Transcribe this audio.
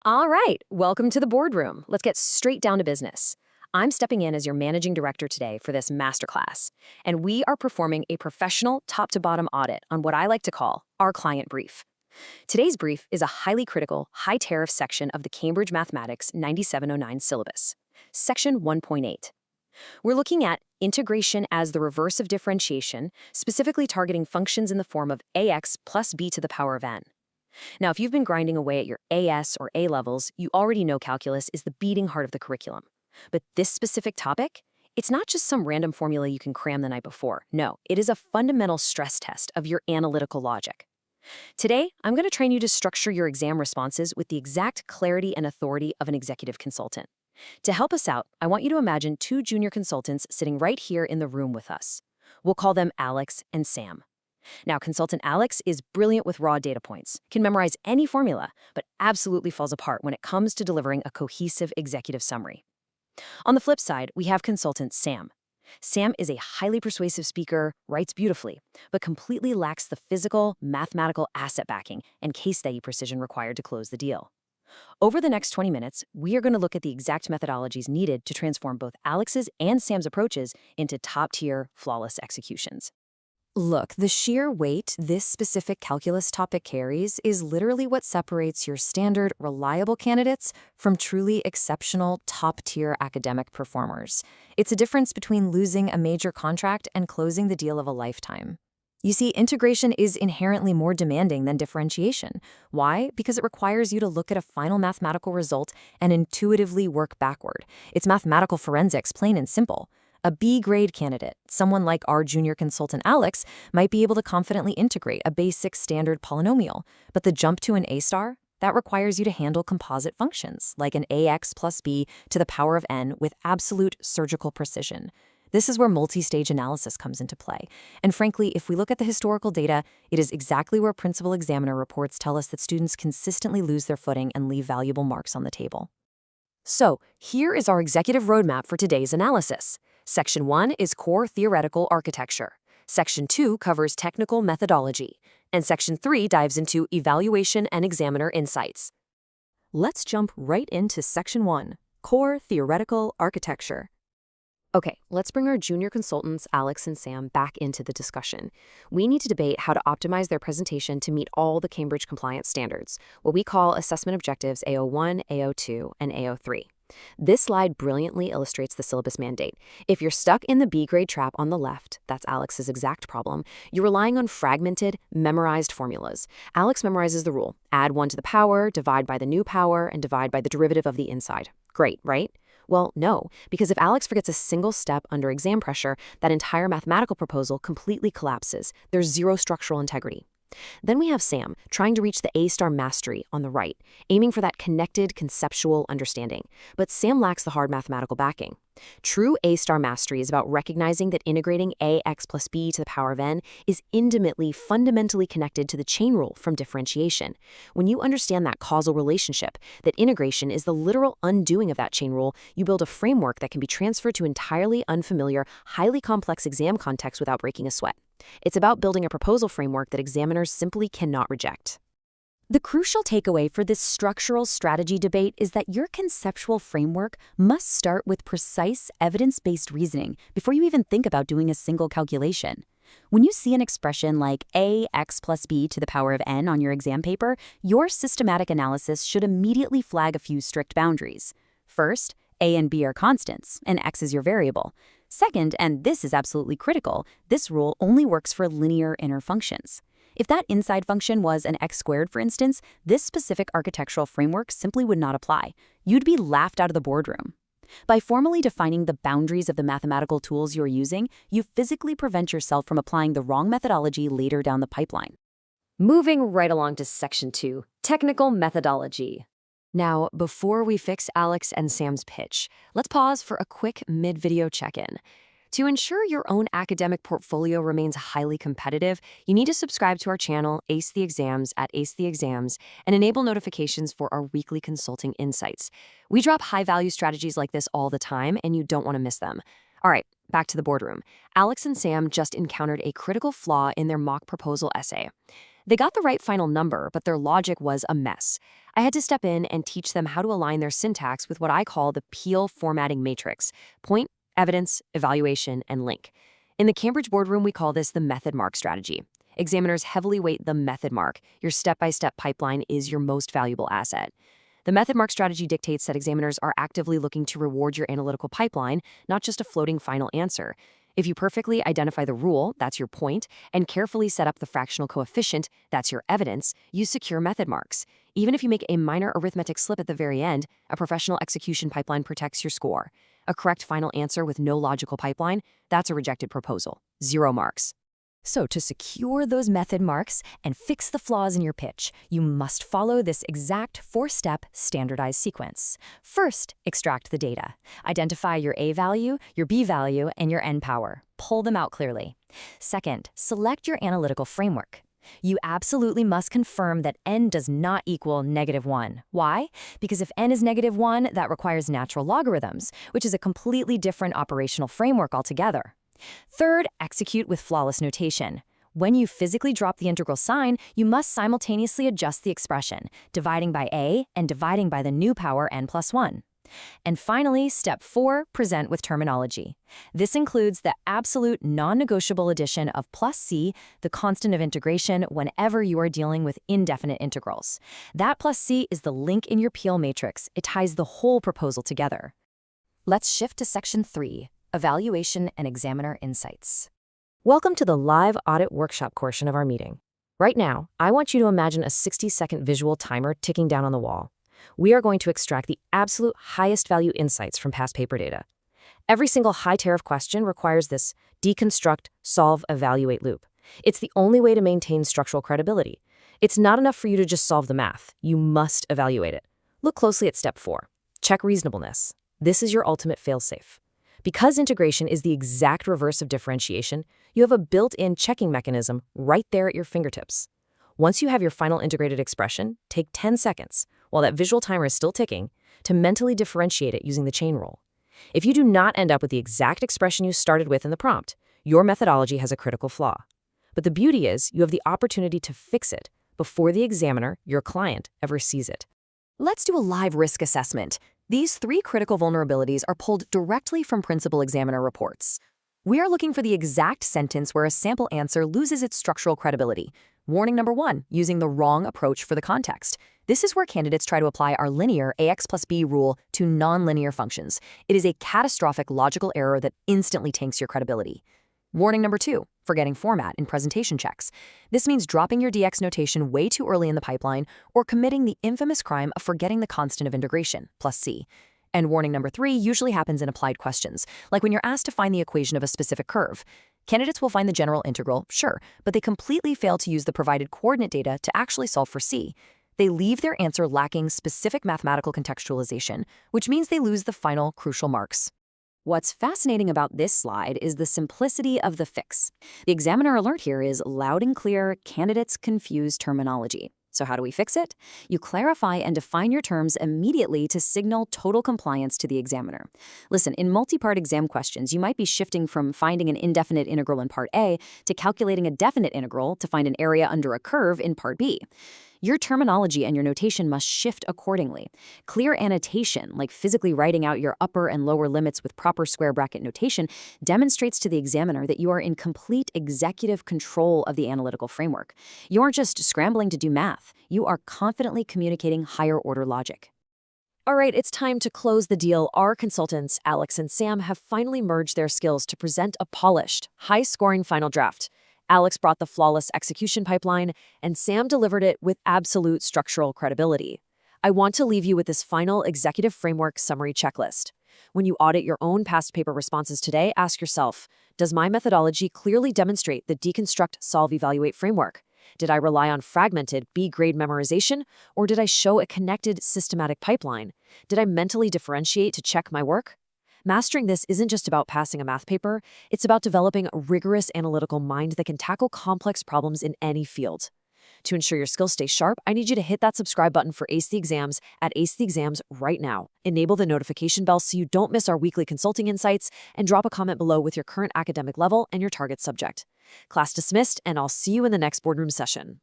All right, welcome to the boardroom. Let's get straight down to business. I'm stepping in as your managing director today for this masterclass, and we are performing a professional top to bottom audit on what I like to call our client brief. Today's brief is a highly critical, high tariff section of the Cambridge Mathematics 9709 syllabus, section 1.8. We're looking at integration as the reverse of differentiation, specifically targeting functions in the form of ax plus b to the power of n. Now, if you've been grinding away at your AS or A levels, you already know calculus is the beating heart of the curriculum. But this specific topic, it's not just some random formula you can cram the night before. No, it is a fundamental stress test of your analytical logic. Today, I'm going to train you to structure your exam responses with the exact clarity and authority of an executive consultant. To help us out, I want you to imagine two junior consultants sitting right here in the room with us. We'll call them Alex and Sam. Now, consultant Alex is brilliant with raw data points, can memorize any formula, but absolutely falls apart when it comes to delivering a cohesive executive summary. On the flip side, we have consultant Sam. Sam is a highly persuasive speaker, writes beautifully, but completely lacks the physical, mathematical asset backing and case study precision required to close the deal. Over the next 20 minutes, we are going to look at the exact methodologies needed to transform both Alex's and Sam's approaches into top-tier, flawless executions. Look, the sheer weight this specific calculus topic carries is literally what separates your standard, reliable candidates from truly exceptional, top-tier academic performers. It's a difference between losing a major contract and closing the deal of a lifetime. You see, integration is inherently more demanding than differentiation. Why? Because it requires you to look at a final mathematical result and intuitively work backward. It's mathematical forensics, plain and simple. A B-grade candidate, someone like our junior consultant Alex, might be able to confidently integrate a basic standard polynomial, but the jump to an A-star, that requires you to handle composite functions, like an ax plus b to the power of n with absolute surgical precision. This is where multi-stage analysis comes into play. And frankly, if we look at the historical data, it is exactly where principal examiner reports tell us that students consistently lose their footing and leave valuable marks on the table. So, here is our executive roadmap for today's analysis. Section 1 is core theoretical architecture. Section 2 covers technical methodology. And Section 3 dives into evaluation and examiner insights. Let's jump right into Section 1, core theoretical architecture. Okay, let's bring our junior consultants, Alex and Sam, back into the discussion. We need to debate how to optimize their presentation to meet all the Cambridge compliance standards, what we call assessment objectives AO1, AO2, and AO3. This slide brilliantly illustrates the syllabus mandate. If you're stuck in the B-grade trap on the left, that's Alex's exact problem, you're relying on fragmented, memorized formulas. Alex memorizes the rule: add 1 to the power, divide by the new power, and divide by the derivative of the inside. Great, right? Well, no, because if Alex forgets a single step under exam pressure, that entire mathematical proposal completely collapses. There's zero structural integrity. Then we have Sam, trying to reach the A-star mastery on the right, aiming for that connected, conceptual understanding. But Sam lacks the hard mathematical backing. True A-star mastery is about recognizing that integrating ax plus b to the power of n is intimately, fundamentally connected to the chain rule from differentiation. When you understand that causal relationship, that integration is the literal undoing of that chain rule, you build a framework that can be transferred to entirely unfamiliar, highly complex exam contexts without breaking a sweat. It's about building a proposal framework that examiners simply cannot reject. The crucial takeaway for this structural strategy debate is that your conceptual framework must start with precise, evidence-based reasoning before you even think about doing a single calculation. When you see an expression like ax plus b to the power of n on your exam paper, your systematic analysis should immediately flag a few strict boundaries. First, a and b are constants, and x is your variable. Second, and this is absolutely critical, this rule only works for linear inner functions. If that inside function was an x squared, for instance, this specific architectural framework simply would not apply. You'd be laughed out of the boardroom. By formally defining the boundaries of the mathematical tools you're using, you physically prevent yourself from applying the wrong methodology later down the pipeline. Moving right along to Section 2, technical methodology. Now, before we fix Alex and Sam's pitch, let's pause for a quick mid-video check-in. To ensure your own academic portfolio remains highly competitive, you need to subscribe to our channel, Ace the Exams at Ace the Exams, and enable notifications for our weekly consulting insights. We drop high-value strategies like this all the time, and you don't want to miss them. All right, back to the boardroom. Alex and Sam just encountered a critical flaw in their mock proposal essay. They got the right final number, but their logic was a mess. I had to step in and teach them how to align their syntax with what I call the Peel formatting matrix: point, evidence, evaluation, and link. In the Cambridge boardroom, we call this the method mark strategy. Examiners heavily weight the method mark. Your step-by-step pipeline is your most valuable asset. The method mark strategy dictates that examiners are actively looking to reward your analytical pipeline, not just a floating final answer. If you perfectly identify the rule, that's your point, and carefully set up the fractional coefficient, that's your evidence, you secure method marks. Even if you make a minor arithmetic slip at the very end, a professional execution pipeline protects your score. A correct final answer with no logical pipeline, that's a rejected proposal. 0 marks. So to secure those method marks and fix the flaws in your pitch, you must follow this exact 4-step standardized sequence. First, extract the data. Identify your A value, your B value, and your N power. Pull them out clearly. Second, select your analytical framework. You absolutely must confirm that n does not equal -1. Why? Because if n is -1, that requires natural logarithms, which is a completely different operational framework altogether. Third, execute with flawless notation. When you physically drop the integral sign, you must simultaneously adjust the expression, dividing by a and dividing by the new power n+1. And finally, step 4, present with terminology. This includes the absolute non-negotiable addition of plus c, the constant of integration, whenever you are dealing with indefinite integrals. That plus c is the link in your Peel matrix. It ties the whole proposal together. Let's shift to section 3. Evaluation and Examiner Insights. Welcome to the live audit workshop portion of our meeting. Right now, I want you to imagine a 60-second visual timer ticking down on the wall. We are going to extract the absolute highest value insights from past paper data. Every single high tariff question requires this deconstruct, solve, evaluate loop. It's the only way to maintain structural credibility. It's not enough for you to just solve the math. You must evaluate it. Look closely at step 4. Check reasonableness. This is your ultimate failsafe. Because integration is the exact reverse of differentiation, you have a built-in checking mechanism right there at your fingertips. Once you have your final integrated expression, take 10 seconds, while that visual timer is still ticking, to mentally differentiate it using the chain rule. If you do not end up with the exact expression you started with in the prompt, your methodology has a critical flaw. But the beauty is, you have the opportunity to fix it before the examiner, your client, ever sees it. Let's do a live risk assessment. These 3 critical vulnerabilities are pulled directly from principal examiner reports. We are looking for the exact sentence where a sample answer loses its structural credibility. Warning number 1, using the wrong approach for the context. This is where candidates try to apply our linear ax+b rule to nonlinear functions. It is a catastrophic logical error that instantly tanks your credibility. Warning number 2, forgetting format in presentation checks. This means dropping your dx notation way too early in the pipeline or committing the infamous crime of forgetting the constant of integration, plus c. And warning number 3 usually happens in applied questions, like when you're asked to find the equation of a specific curve. Candidates will find the general integral, sure, but they completely fail to use the provided coordinate data to actually solve for c. They leave their answer lacking specific mathematical contextualization, which means they lose the final crucial marks. What's fascinating about this slide is the simplicity of the fix. The examiner alert here is loud and clear, candidates confuse terminology. So how do we fix it? You clarify and define your terms immediately to signal total compliance to the examiner. Listen, in multi-part exam questions, you might be shifting from finding an indefinite integral in part A to calculating a definite integral to find an area under a curve in part B. Your terminology and your notation must shift accordingly. Clear annotation, like physically writing out your upper and lower limits with proper square bracket notation, demonstrates to the examiner that you are in complete executive control of the analytical framework. You aren't just scrambling to do math. You are confidently communicating higher-order logic. All right, it's time to close the deal. Our consultants, Alex and Sam, have finally merged their skills to present a polished, high-scoring final draft. Alex brought the flawless execution pipeline, and Sam delivered it with absolute structural credibility. I want to leave you with this final executive framework summary checklist. When you audit your own past paper responses today, ask yourself, does my methodology clearly demonstrate the deconstruct, solve, evaluate framework? Did I rely on fragmented B-grade memorization, or did I show a connected, systematic pipeline? Did I mentally differentiate to check my work? Mastering this isn't just about passing a math paper, it's about developing a rigorous analytical mind that can tackle complex problems in any field. To ensure your skills stay sharp, I need you to hit that subscribe button for Ace the Exams at Ace the Exams right now. Enable the notification bell so you don't miss our weekly consulting insights, and drop a comment below with your current academic level and your target subject. Class dismissed, and I'll see you in the next boardroom session.